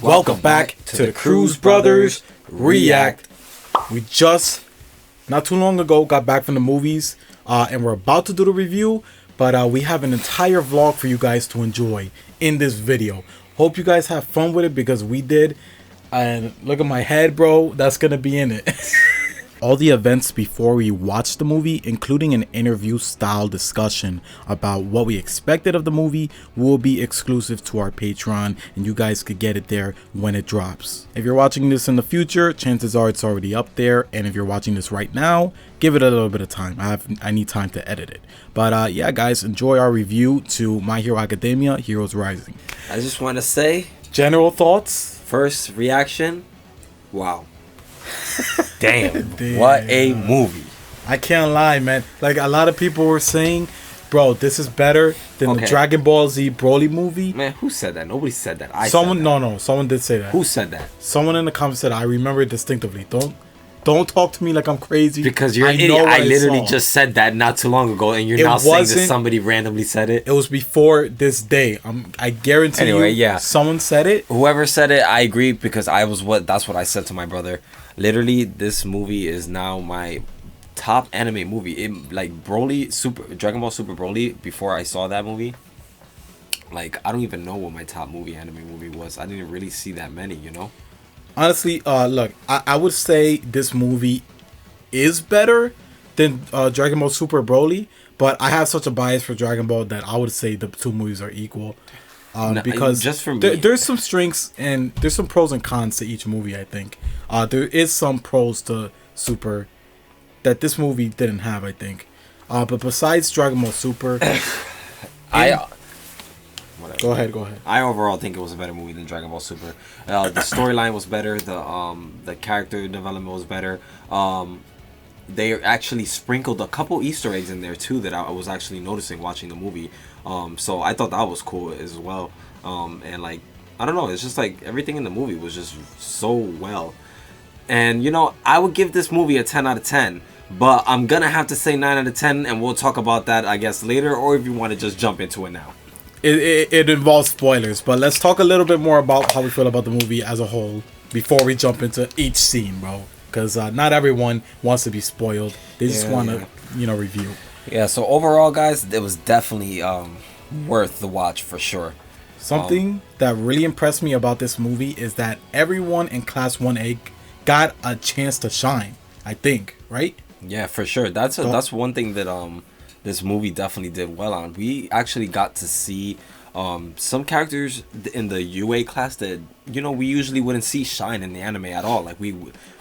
Welcome back to the Cruz Brothers React. We just, not too long ago, got back from the movies, and we're about to do the review, but we have an entire vlog for you guys to enjoy in this video. Hope you guys have fun with it because we did, and look at my head, bro, that's gonna be in it. All the events before we watched the movie, including an interview style discussion about what we expected of the movie, will be exclusive to our Patreon, and you guys could get it there when it drops. If you're watching this in the future, chances are it's already up there, and if you're watching this right now, give it a little bit of time. I need time to edit it. But yeah, guys, enjoy our review to My Hero Academia: Heroes Rising. I just want to say, general thoughts. First reaction, wow. Damn, what a movie. I can't lie, man. Like, a lot of people were saying, bro, this is better than the Dragon Ball Z Broly movie. Man, who said that? Nobody said that. Someone said that. No, someone did say that. Who said that? Someone in the comments said, I remember it distinctively. Don't talk to me like I'm crazy. Because you're an idiot. I literally just said that not too long ago, and you're now saying that somebody randomly said it. It was before this day. I guarantee you. Yeah. Someone said it. Whoever said it, I agree, because that's what I said to my brother. Literally, this movie is now my top anime movie. Like Dragon Ball Super Broly. Before I saw that movie, like, I don't even know what my top anime movie was. I didn't really see that many, you know. Honestly, look, I would say this movie is better than Dragon Ball Super Broly, but I have such a bias for Dragon Ball that I would say the two movies are equal. Because just for me, there's some strengths and there's some pros and cons to each movie. I think there is some pros to Super that this movie didn't have, I think. But besides Dragon Ball Super, Go ahead. I overall think it was a better movie than Dragon Ball Super. The storyline was better. The character development was better. They actually sprinkled a couple Easter eggs in there too that I was actually noticing watching the movie. So I thought that was cool as well. And like, I don't know, it's just like everything in the movie was just so well. And you know, I would give this movie a 10 out of 10. But I'm gonna have to say 9 out of 10, and we'll talk about that, I guess, later, or if you want to just jump into it now. It involves spoilers, but let's talk a little bit more about how we feel about the movie as a whole before we jump into each scene, bro. Because not everyone wants to be spoiled. They just want to, review. Yeah, so overall, guys, it was definitely worth the watch for sure. Something that really impressed me about this movie is that everyone in Class 1A got a chance to shine, I think, right? Yeah, for sure. That's one thing that this movie definitely did well on. We actually got to see some characters in the UA class that, we usually wouldn't see shine in the anime at all. Like,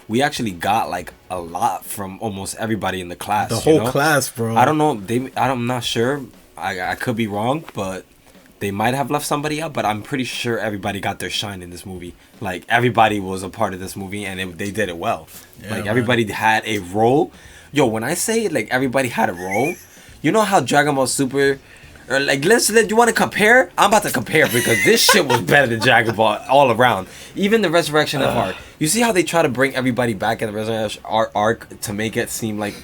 we actually got like a lot from almost everybody in the class. The whole class, bro. I don't know. I'm not sure. I could be wrong, but they might have left somebody out. But I'm pretty sure everybody got their shine in this movie. Like, everybody was a part of this movie, and they did it well. Yeah, like, everybody had a role. Yo, when I say like everybody had a role, you know how Dragon Ball Super, or like, you want to compare? I'm about to compare because this shit was better than Dragon Ball all around. Even the Resurrection of Arc. You see how they try to bring everybody back in the Resurrection Arc to make it seem like,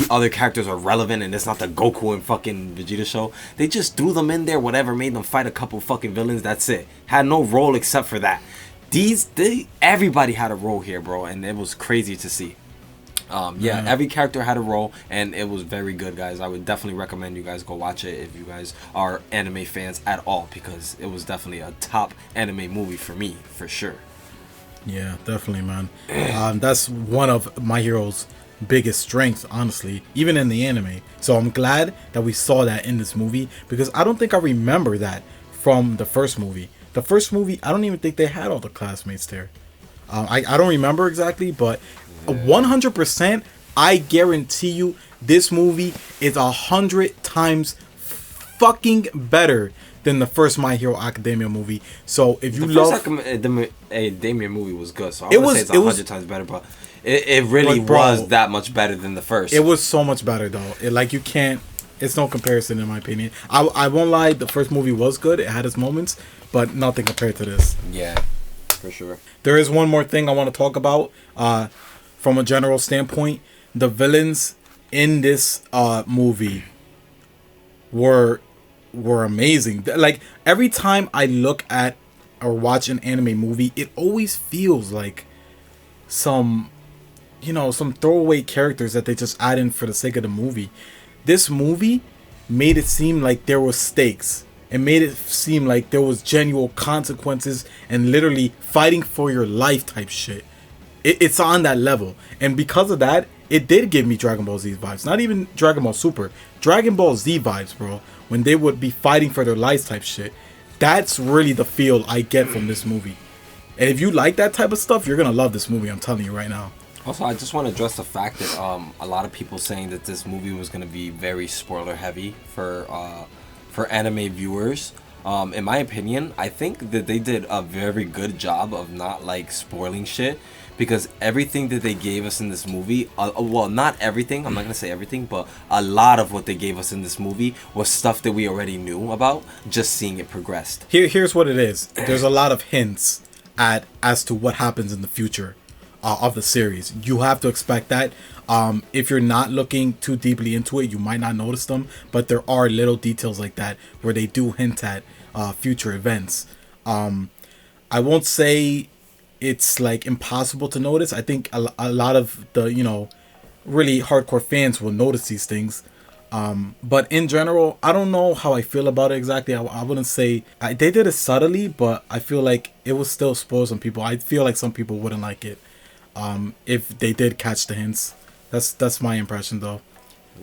other characters are relevant and it's not the Goku and fucking Vegeta show. They just threw them in there, whatever, made them fight a couple fucking villains. That's it. Had no role except for that. Everybody had a role here, bro, and it was crazy to see. Every character had a role, and it was very good, guys. I would definitely recommend you guys go watch it if you guys are anime fans at all, because it was definitely a top anime movie for me, for sure. Yeah, definitely, man. That's one of My Hero's biggest strengths, honestly, even in the anime. So I'm glad that we saw that in this movie, because I don't think I remember that from the first movie. The first movie, I don't even think they had all the classmates there. I don't remember exactly, but 100%, I guarantee you, this movie is 100 times fucking better than the first My Hero Academia movie. So if you love the Academia movie was good, so I would say it's 100 times better, but it really was that much better than the first. It was so much better though. It's no comparison in my opinion. I won't lie, the first movie was good. It had its moments, but nothing compared to this. Yeah, for sure. There is one more thing I want to talk about. From a general standpoint, the villains in this movie were amazing. Like, every time I look at or watch an anime movie, it always feels like some, some throwaway characters that they just add in for the sake of the movie. This movie made it seem like there was stakes. It made it seem like there was genuine consequences and literally fighting for your life type shit. It's on that level. And because of that, it did give me Dragon Ball Z vibes. Not even Dragon Ball Super. Dragon Ball Z vibes, bro. When they would be fighting for their lives type shit. That's really the feel I get from this movie. And if you like that type of stuff, you're going to love this movie. I'm telling you right now. Also, I just want to address the fact that a lot of people saying that this movie was going to be very spoiler heavy for anime viewers. In my opinion, I think that they did a very good job of not like spoiling shit, because everything that they gave us in this movie, well, not everything, I'm not gonna say everything, but a lot of what they gave us in this movie was stuff that we already knew about, just seeing it progressed. Here's what it is. There's a lot of hints as to what happens in the future of the series. You have to expect that. If you're not looking too deeply into it, you might not notice them, but there are little details like that where they do hint at future events. I won't say it's like impossible to notice. I think a lot of the really hardcore fans will notice these things. But in general, I don't know how I feel about it exactly. I wouldn't say they did it subtly, but I feel like it will still spoil some people. I feel like some people wouldn't like it if they did catch the hints. That's my impression, though.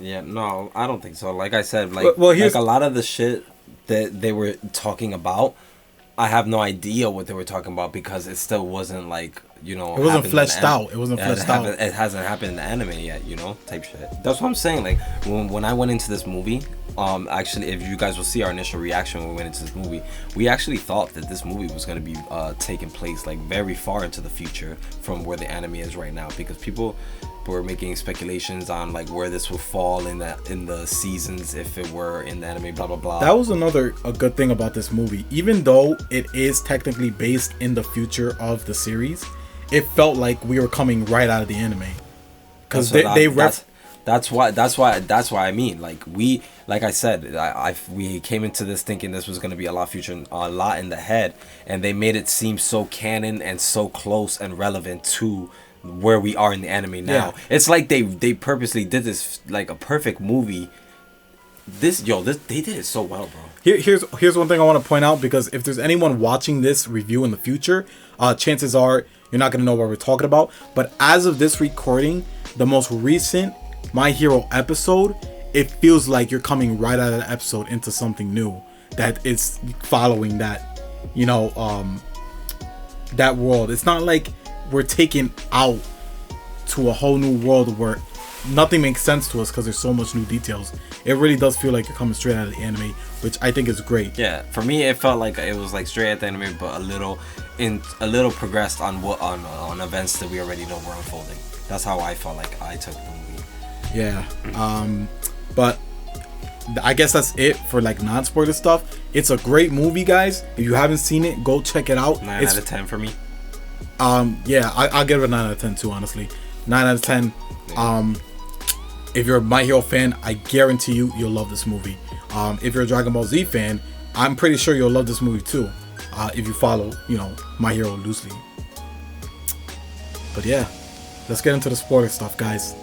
Yeah, no, I don't think so. Like I said, like a lot of the shit that they were talking about, I have no idea what they were talking about, because it still wasn't like, it wasn't fleshed out. It wasn't fleshed out. It hasn't happened in the anime yet, type shit. That's what I'm saying. Like when I went into this movie, actually, if you guys will see our initial reaction when we went into this movie, we actually thought that this movie was going to be taking place like very far into the future from where the anime is right now, because people were making speculations on like where this would fall in the seasons if it were in the anime, blah blah blah. That was a good thing about this movie. Even though it is technically based in the future of the series, it felt like we were coming right out of the anime, because that's why I mean, like I said, we came into this thinking this was going to be a lot in the head, and they made it seem so canon and so close and relevant to where we are in the anime now. Yeah. It's like they purposely did this like a perfect movie. They did it so well, bro. Here's one thing I want to point out, because if there's anyone watching this review in the future, chances are you're not going to know what we're talking about. But as of this recording, the most recent My Hero episode, it feels like you're coming right out of the episode into something new that is following that, that world. It's not like we're taken out to a whole new world where nothing makes sense to us because there's so much new details. It really does feel like you're coming straight out of the anime, which I think is great. Yeah, for me it felt like it was like straight out the anime, but a little progressed on events that we already know were unfolding. That's how I felt like I took the movie. Yeah. But I guess that's it for like non-spoiler stuff. It's a great movie, guys. If you haven't seen it, go check it out. 9 out of 10 for me. Yeah, I'll give it a 9 out of 10 too, honestly. 9 out of 10. If you're a My Hero fan, I guarantee you'll love this movie. If you're a Dragon Ball Z fan, I'm pretty sure you'll love this movie too. If you follow, My Hero loosely. But yeah, let's get into the spoiler stuff, guys.